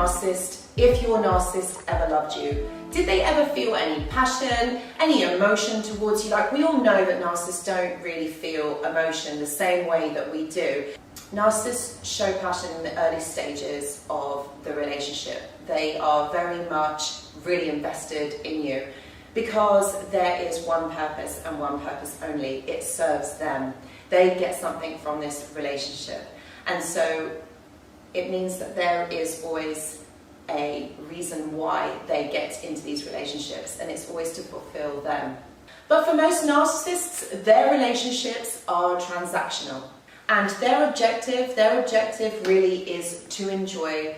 narcissist, if your narcissist ever loved you, did they ever feel any passion, any emotion towards you? Like, we all know that narcissists don't really feel emotion the same way that we do. Narcissists show passion in the early stages of the relationship. They are very much really invested in you because there is one purpose and one purpose only. It serves them. They get something from this relationship. And so it means that there is always a reason why they get into these relationships, and it's always to fulfill them. But for most narcissists, their relationships are transactional. And their objective really is to enjoy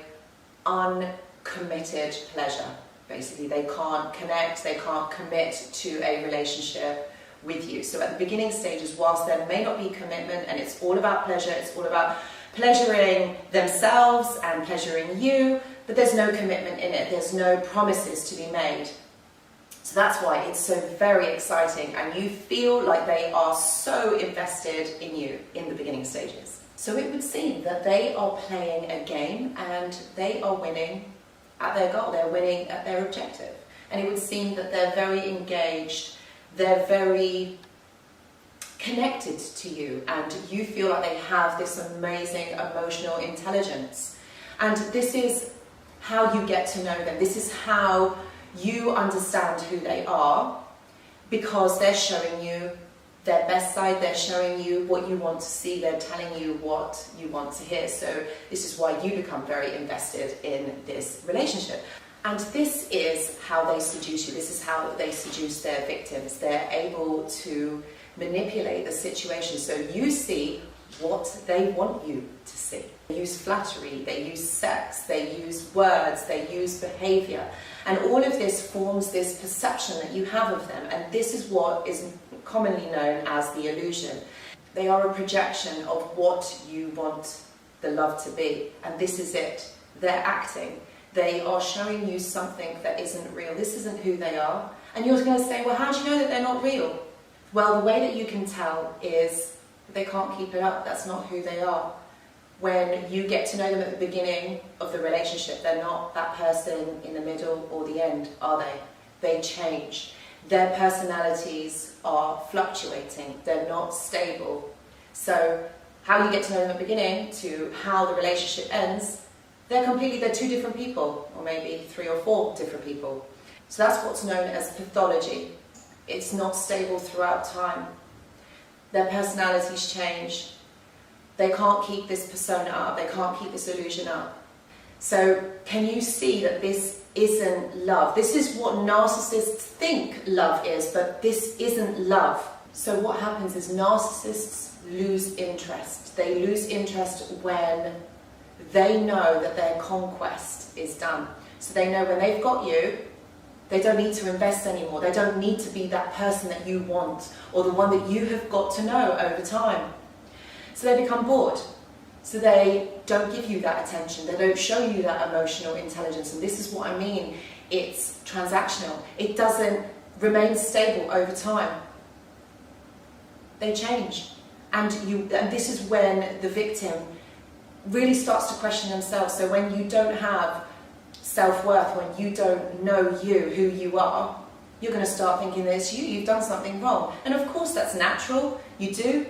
uncommitted pleasure. Basically, they can't connect, they can't commit to a relationship with you. So at the beginning stages, whilst there may not be commitment and it's all about pleasure, it's all about pleasuring themselves and pleasuring you, but there's no commitment in it, there's no promises to be made. So that's why it's so very exciting, and you feel like they are so invested in you in the beginning stages. So it would seem that they are playing a game and they are winning at their goal, they're winning at their objective. And it would seem that they're very engaged, they're very connected to you, and you feel like they have this amazing emotional intelligence. And this is how you get to know them. This is how you understand who they are, because they're showing you their best side, they're showing you what you want to see, they're telling you what you want to hear. So this is why you become very invested in this relationship. And this is how they seduce you, this is how they seduce their victims. They're able to manipulate the situation so you see what they want you to see. They use flattery, they use sex, they use words, they use behaviour, and all of this forms this perception that you have of them, and this is what is commonly known as the illusion. They are a projection of what you want the love to be, and this is it. They're acting. They are showing you something that isn't real. This isn't who they are. And you're going to say, well, how do you know that they're not real? Well, the way that you can tell is they can't keep it up. That's not who they are. When you get to know them at the beginning of the relationship, they're not that person in the middle or the end, are they? They change. Their personalities are fluctuating. They're not stable. So how you get to know them at the beginning to how the relationship ends, they're two different people, or maybe 3 or 4 different people. So that's what's known as pathology. It's not stable throughout time. Their personalities change. They can't keep this persona up. They can't keep this illusion up. So can you see that this isn't love? This is what narcissists think love is, but this isn't love. So what happens is narcissists lose interest. They lose interest when they know that their conquest is done. So they know when they've got you, they don't need to invest anymore. They don't need to be that person that you want or the one that you have got to know over time. So they become bored. So they don't give you that attention. They don't show you that emotional intelligence. And this is what I mean. It's transactional. It doesn't remain stable over time. They change. And this is when the victim really starts to question themselves. So when you don't have self-worth, when you don't know you, who you are, you're going to start thinking that it's you've done something wrong. And of course that's natural, you do.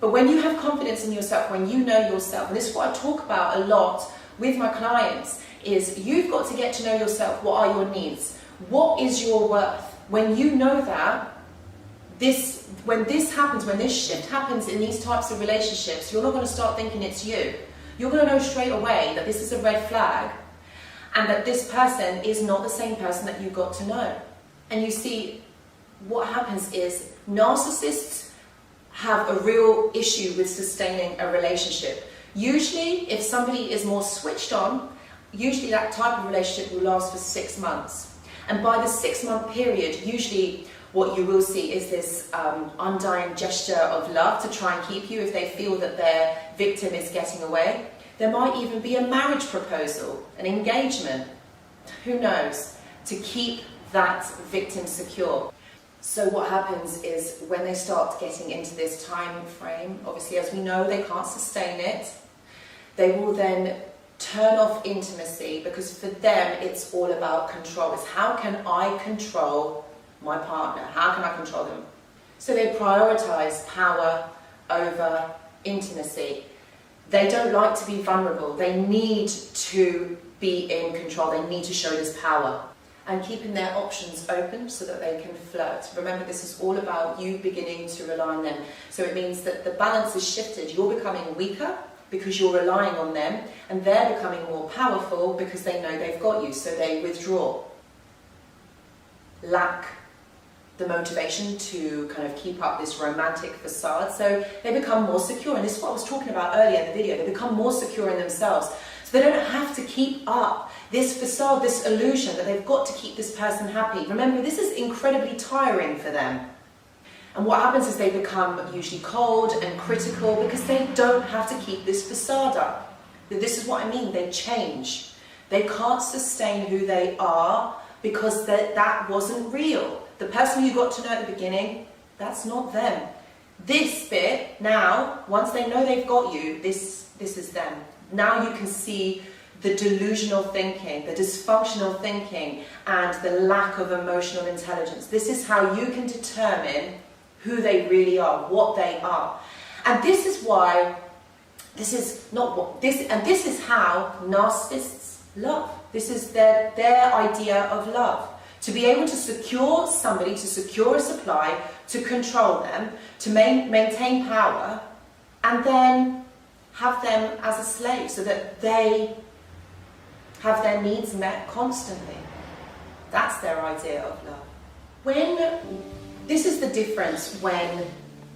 But when you have confidence in yourself, when you know yourself, and this is what I talk about a lot with my clients, is you've got to get to know yourself. What are your needs? What is your worth? When you know that, when this happens, when this shift happens in these types of relationships, you're not going to start thinking it's you. You're going to know straight away that this is a red flag, and that this person is not the same person that you got to know. And you see, what happens is narcissists have a real issue with sustaining a relationship. Usually, if somebody is more switched on, usually that type of relationship will last for 6 months. And by the 6-month period, usually what you will see is this undying gesture of love to try and keep you if they feel that their victim is getting away. There might even be a marriage proposal, an engagement, who knows, to keep that victim secure. So what happens is when they start getting into this time frame, obviously as we know they can't sustain it, they will then turn off intimacy, because for them it's all about control. It's how can I control my partner? How can I control them? So they prioritize power over intimacy. They don't like to be vulnerable. They need to be in control. They need to show this power. And keeping their options open so that they can flirt. Remember, this is all about you beginning to rely on them. So it means that the balance is shifted. You're becoming weaker because you're relying on them, and they're becoming more powerful because they know they've got you, so they withdraw. Lack the motivation to kind of keep up this romantic facade, so they become more secure. And this is what I was talking about earlier in the video. They become more secure in themselves. So they don't have to keep up this facade, this illusion that they've got to keep this person happy. Remember, this is incredibly tiring for them. And what happens is they become usually cold and critical because they don't have to keep this facade up. This is what I mean, they change. They can't sustain who they are because that wasn't real. The person you got to know at the beginning, that's not them. This bit, now, once they know they've got you, this is them. Now you can see the delusional thinking, the dysfunctional thinking, and the lack of emotional intelligence. This is how you can determine who they really are, what they are. And this is why, this is how narcissists love. This is their idea of love. To be able to secure somebody, to secure a supply, to control them, to maintain power, and then have them as a slave so that they have their needs met constantly. That's their idea of love. This is the difference when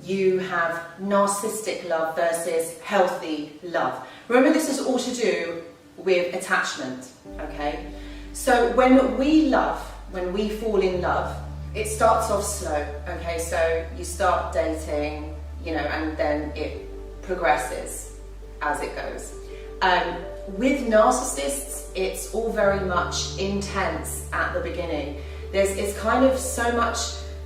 you have narcissistic love versus healthy love. Remember, this is all to do with attachment, okay? So when we love, when we fall in love, it starts off slow, okay? So you start dating, and then it progresses as it goes. With narcissists, it's all very much intense at the beginning. It's kind of so much,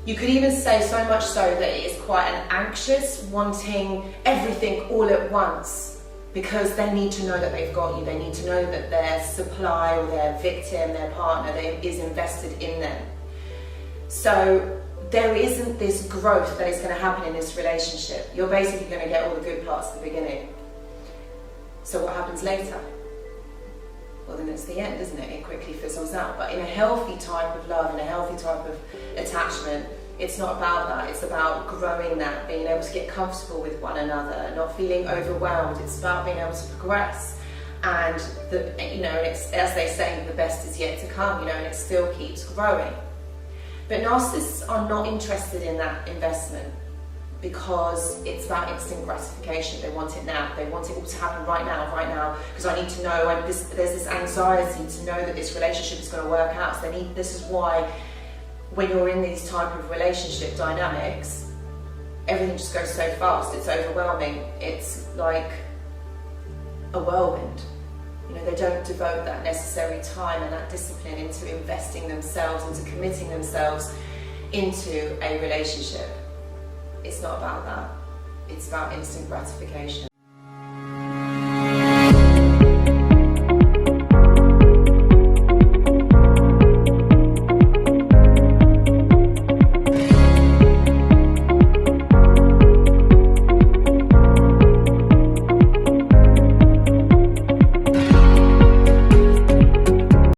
you could even say so much so that it is quite an anxious, wanting everything all at once, because they need to know that they've got you. They need to know that their supply or their victim, their partner, is invested in them. So there isn't this growth that is going to happen in this relationship. You're basically going to get all the good parts at the beginning. So what happens later? Well, then it's the end, isn't it? It quickly fizzles out. But in a healthy type of love, in a healthy type of attachment, it's not about that. It's about growing that, being able to get comfortable with one another, not feeling overwhelmed. It's about being able to progress. And it's, as they say, the best is yet to come, and it still keeps growing. But narcissists are not interested in that investment, because it's about instant gratification. They want it now. They want it all to happen right now, because I need to know, and there's this anxiety to know that this relationship is going to work out. So this is why when you're in these type of relationship dynamics, everything just goes so fast. It's overwhelming. It's like a whirlwind. They don't devote that necessary time and that discipline into investing themselves, into committing themselves into a relationship. It's not about that. It's about instant gratification.